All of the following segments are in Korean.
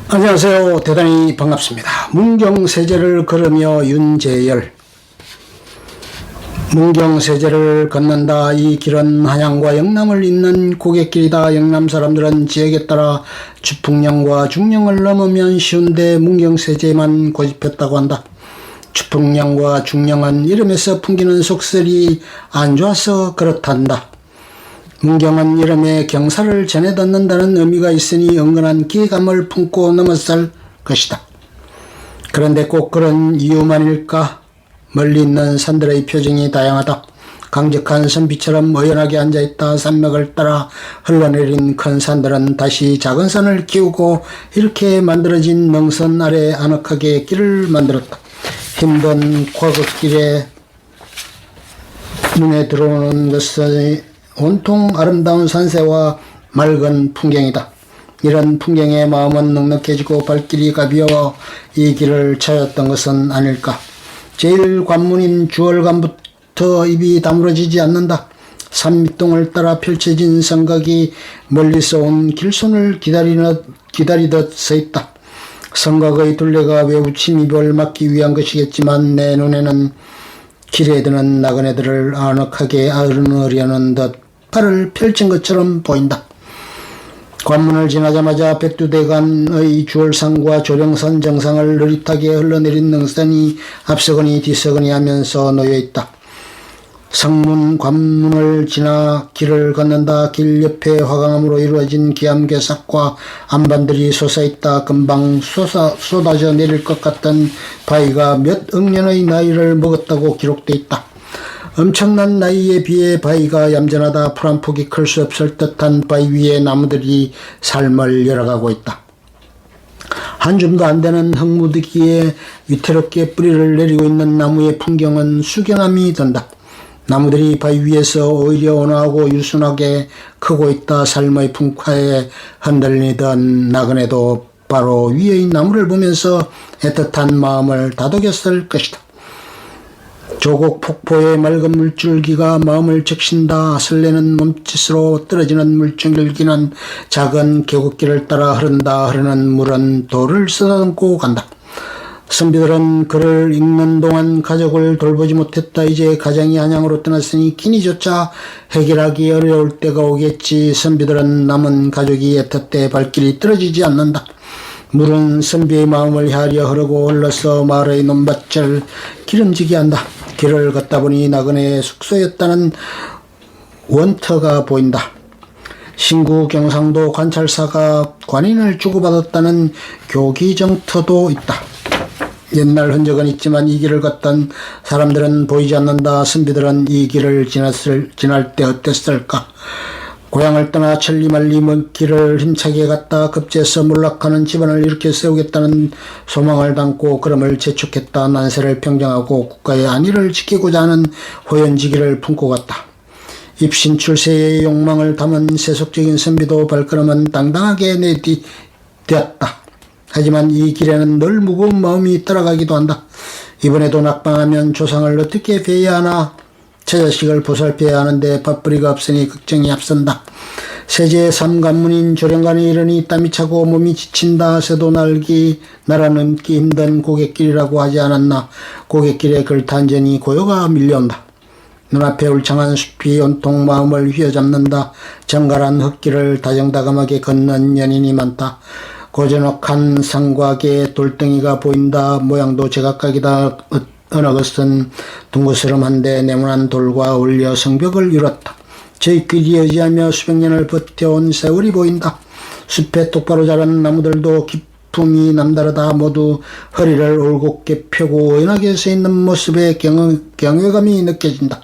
안녕하세요. 대단히 반갑습니다. 문경세제를 걸으며 윤재열. 문경세제를 걷는다. 이 길은 한양과 영남을 잇는 고갯길이다. 영남 사람들은 지역에 따라 주풍령과 중령을 넘으면 쉬운데 문경세제만 고집했다고 한다. 주풍령과 중령은 이름에서 풍기는 속설이 안 좋아서 그렇단다. 문경은 이름에 경사를 전해 듣는다는 의미가 있으니 은근한 기감을 품고 넘어설 것이다. 그런데 꼭 그런 이유만일까? 멀리 있는 산들의 표정이 다양하다. 강적한 선비처럼 의연하게 앉아있다. 산맥을 따라 흘러내린 큰 산들은 다시 작은 산을 키우고 이렇게 만들어진 능선 아래 아늑하게 길을 만들었다. 힘든 과거길에 눈에 들어오는 것은 온통 아름다운 산세와 맑은 풍경이다. 이런 풍경에 마음은 넉넉해지고 발길이 가벼워 이 길을 찾았던 것은 아닐까. 제1관문인 주월관부터 입이 다물어지지 않는다. 산 밑동을 따라 펼쳐진 성곽이 멀리서 온 길손을 기다리듯 서있다. 성곽의 둘레가 외부 침입을 막기 위한 것이겠지만 내 눈에는 길에 드는 나그네들을 아늑하게 아르르려는 듯 팔을 펼친 것처럼 보인다. 관문을 지나자마자 백두대간의 주월산과 조령산 정상을 느릿하게 흘러내린 능선이 앞서거니 뒤서거니 하면서 놓여있다. 성문 관문을 지나 길을 걷는다. 길 옆에 화강암으로 이루어진 기암괴석과 암반들이 솟아있다. 금방 쏟아져 내릴 것 같던 바위가 몇 억년의 나이를 먹었다고 기록돼 있다. 엄청난 나이에 비해 바위가 얌전하다. 풀 한 폭이 클 수 없을 듯한 바위 위에 나무들이 삶을 열어가고 있다. 한 줌도 안 되는 흙무더기에 위태롭게 뿌리를 내리고 있는 나무의 풍경은 숙연함이 든다. 나무들이 바위 위에서 오히려 온화하고 유순하게 크고 있다. 삶의 풍파에 흔들리던 나그네도 바로 위의 나무를 보면서 애틋한 마음을 다독였을 것이다. 조국 폭포의 맑은 물줄기가 마음을 적신다. 설레는 몸짓으로 떨어지는 물줄기는 작은 계곡길을 따라 흐른다. 흐르는 물은 돌을 쓰다듬고 간다. 선비들은 글을 읽는 동안 가족을 돌보지 못했다. 이제 가장이 한양으로 떠났으니 끼니조차 해결하기 어려울 때가 오겠지. 선비들은 남은 가족이 애틋해 발길이 떨어지지 않는다. 물은 선비의 마음을 헤아려 흐르고 흘러서 마을의 논밭을 기름지게 한다. 길을 걷다 보니 나그네의 숙소였다는 원터가 보인다. 신구 경상도 관찰사가 관인을 주고받았다는 교기정터도 있다. 옛날 흔적은 있지만 이 길을 걷던 사람들은 보이지 않는다. 선비들은 이 길을 지날 때 어땠을까? 고향을 떠나 천리만리 먼 길을 힘차게 갔다. 급제해서 몰락하는 집안을 일으켜 세우겠다는 소망을 담고 걸음을 재촉했다. 난세를 평정하고 국가의 안위를 지키고자 하는 호연지기를 품고 갔다. 입신 출세의 욕망을 담은 세속적인 선비도 발걸음은 당당하게 내디뎠다. 하지만 이 길에는 늘 무거운 마음이 따라가기도 한다. 이번에도 낙방하면 조상을 어떻게 뵈야 하나? 처자식을 보살펴야 하는데 밥벌이가 없으니 걱정이 앞선다. 세제의 삼관문인 조령관이 이르니 땀이 차고 몸이 지친다. 새도 날아넘기 힘든 고갯길이라고 하지 않았나. 고갯길에 걸탄전이 고요가 밀려온다. 눈앞에 울창한 숲이 온통 마음을 휘어잡는다. 정갈한 흙길을 다정다감하게 걷는 연인이 많다. 고저넉한 성곽에 돌덩이가 보인다. 모양도 제각각이다. 어느 것은 둥그스름한데 네모난 돌과 어울려 성벽을 이뤘다. 저희끼리 의지하며 수백 년을 버텨온 세월이 보인다. 숲에 똑바로 자란 나무들도 기품이 남다르다. 모두 허리를 올곧게 펴고 의연하게 서 있는 모습에 경외감이 느껴진다.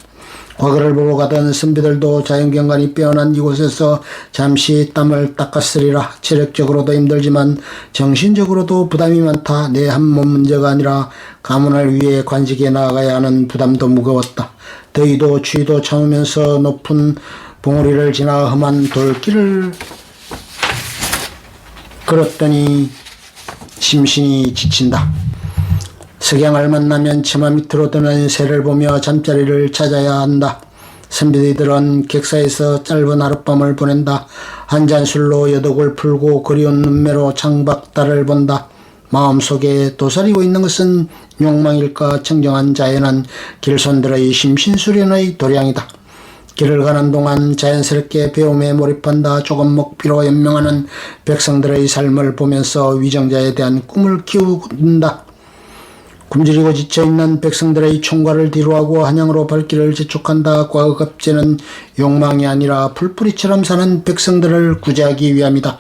과거를 보러 가던 선비들도 자연경관이 빼어난 이곳에서 잠시 땀을 닦았으리라. 체력적으로도 힘들지만 정신적으로도 부담이 많다. 내 한 몸 문제가 아니라 가문을 위해 관직에 나아가야 하는 부담도 무거웠다. 더위도 추위도 참으면서 높은 봉우리를 지나 험한 돌길을 걸었더니 심신이 지친다. 석양을 만나면 처마 밑으로 드는 새를 보며 잠자리를 찾아야 한다. 선비들은 객사에서 짧은 하룻밤을 보낸다. 한 잔 술로 여독을 풀고 그리운 눈매로 창밖달을 본다. 마음속에 도사리고 있는 것은 욕망일까? 청정한 자연은 길손들의 심신수련의 도량이다. 길을 가는 동안 자연스럽게 배움에 몰입한다. 조금 목피로 연명하는 백성들의 삶을 보면서 위정자에 대한 꿈을 키운다. 굶주리고 지쳐있는 백성들의 총괄을 뒤로하고 한양으로 발길을 재촉한다. 과거급제는 욕망이 아니라 풀뿌리처럼 사는 백성들을 구제하기 위함이다.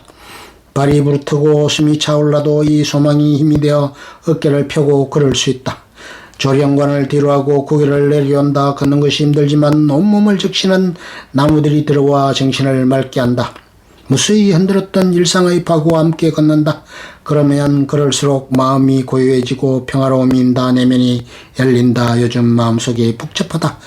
발이 부르트고 숨이 차올라도 이 소망이 힘이 되어 어깨를 펴고 걸을 수 있다. 조령관을 뒤로하고 고개를 내려온다. 걷는 것이 힘들지만 온몸을 적시는 나무들이 들어와 정신을 맑게 한다. 무수히 흔들었던 일상의 파고와 함께 걷는다. 그러면 걸을수록 마음이 고요해지고 평화로움이 다 내면이 열린다. 요즘 마음속이 복잡하다.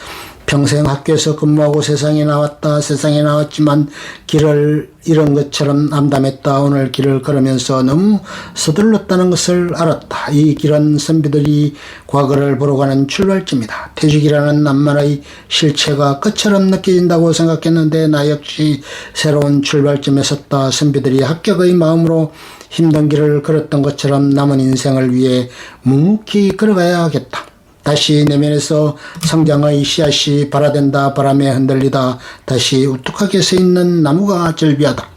평생 학교에서 근무하고 세상에 나왔다. 세상에 나왔지만 길을 잃은 것처럼 암담했다. 오늘 길을 걸으면서 너무 서둘렀다는 것을 알았다. 이 길은 선비들이 과거를 보러 가는 출발점이다. 퇴직이라는 낭만의 실체가 끝처럼 느껴진다고 생각했는데 나 역시 새로운 출발점에 섰다. 선비들이 합격의 마음으로 힘든 길을 걸었던 것처럼 남은 인생을 위해 묵묵히 걸어가야 하겠다. 다시 내면에서 성장의 씨앗이 발아된다. 바람에 흔들리다 다시 우뚝하게 서 있는 나무가 절비하다.